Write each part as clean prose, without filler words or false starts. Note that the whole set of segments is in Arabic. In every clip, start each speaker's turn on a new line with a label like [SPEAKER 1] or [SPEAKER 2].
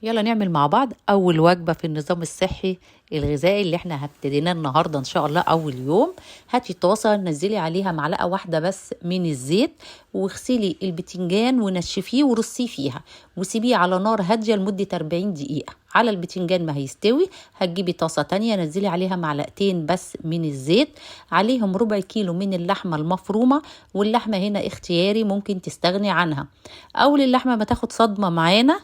[SPEAKER 1] يلا نعمل مع بعض أول وجبة في النظام الصحي الغذائي اللي احنا هبتدينا النهاردة إن شاء الله أول يوم. هاتي طاسة نزلي عليها معلقة واحدة بس من الزيت، واغسلي البتنجان ونشفيه ورصيه فيها وسيبيه على نار هادية لمدة 40 دقيقة. على البتنجان ما هيستوي هتجيبي طاسة تانية نزلي عليها معلقتين بس من الزيت، عليهم ربع كيلو من اللحمة المفرومة، واللحمة هنا اختياري ممكن تستغني عنها. أول اللحمة ما تاخد صدمة معانا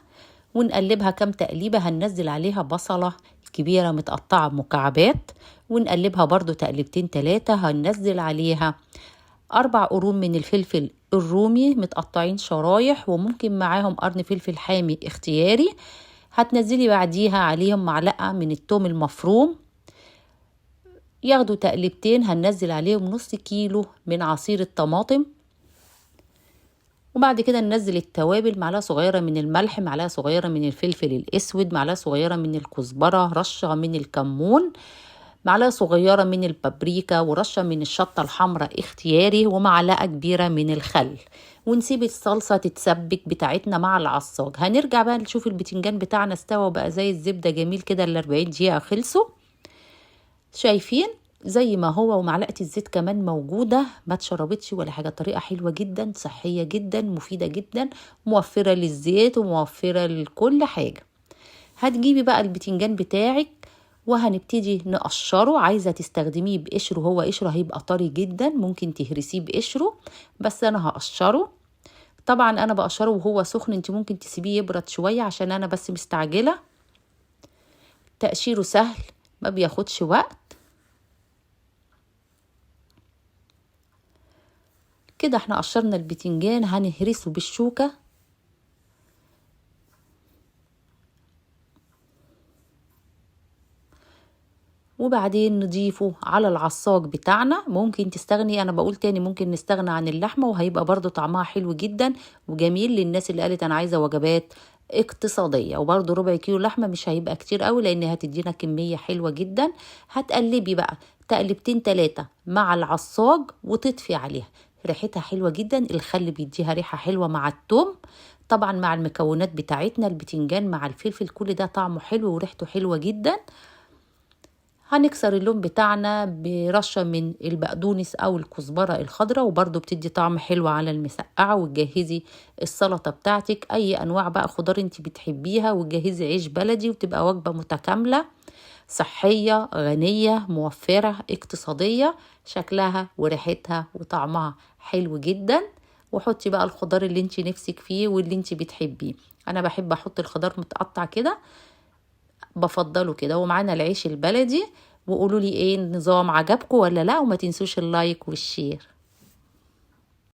[SPEAKER 1] ونقلبها كام تقليبة، هننزل عليها بصلة كبيرة متقطعة مكعبات ونقلبها برضو تقلبتين 3. هننزل عليها 4 قرون من الفلفل الرومي متقطعين شرايح، وممكن معاهم قرن فلفل حامي اختياري. هتنزلي بعديها عليهم معلقة من الثوم المفروم ياخدوا تقلبتين. هننزل عليهم نص كيلو من عصير الطماطم، وبعد كده ننزل التوابل، معلقه صغيره من الملح، معلقه صغيره من الفلفل الاسود، معلقه صغيره من الكزبره، رشه من الكمون، معلقه صغيره من البابريكا، ورشه من الشطه الحمراء اختياري، ومعلقه كبيره من الخل. ونسيب الصلصه تتسبك بتاعتنا مع العصاج. هنرجع بقى نشوف البتنجان بتاعنا استوى بقى زي الزبده جميل كده. ال40 دقيقه خلصوا، شايفين زي ما هو، ومعلقة الزيت كمان موجودة ما تشربتش ولا حاجة. طريقة حلوة جدا، صحية جدا، مفيدة جدا، موفرة للزيت وموفرة لكل حاجة. هتجيبي بقى البتنجان بتاعك وهنبتدي نقشره. عايزة تستخدميه بقشره، هو قشره هيبقى طري جدا، ممكن تهرسيه بقشره، بس انا هقشره. طبعا انا بقشره وهو سخن، انت ممكن تسيبيه يبرد شوية عشان انا بس مستعجلة. تقشيره سهل ما بياخدش وقت. كده احنا قشرنا البتنجان، هنهرسه بالشوكة وبعدين نضيفه على العصاج بتاعنا. ممكن تستغني، انا بقول تاني ممكن نستغنى عن اللحمة وهيبقى برضو طعمها حلو جدا وجميل للناس اللي قالت انا عايزة وجبات اقتصادية. وبرضو ربع كيلو لحمة مش هيبقى كتير قوي لان هتدينا كمية حلوة جدا. هتقلبي بقى تقلبتين 3 مع العصاج وتطفي عليها. ريحتها حلوة جدا، الخل بيديها ريحة حلوة مع التوم، طبعا مع المكونات بتاعتنا البتنجان مع الفلفل كل ده طعمه حلو وريحته حلوة جدا. هنكسر اللون بتاعنا برشة من البقدونس او الكزبرة الخضراء، وبرضو بتدي طعم حلو على المسقعة. وتجهزي السلطة بتاعتك اي انواع بقى خضار انت بتحبيها، وتجهزي عيش بلدي، وتبقى وجبة متكاملة صحية غنية موفرة اقتصادية، شكلها وريحتها وطعمها حلو جدا. وحطي بقى الخضار اللي انت نفسك فيه واللي انت بتحبيه. انا بحب احط الخضار متقطع كده، بفضله كده. ومعانا العيش البلدي. وقولوا لي ايه النظام، عجبكم ولا لا؟ وما تنسوش اللايك والشير.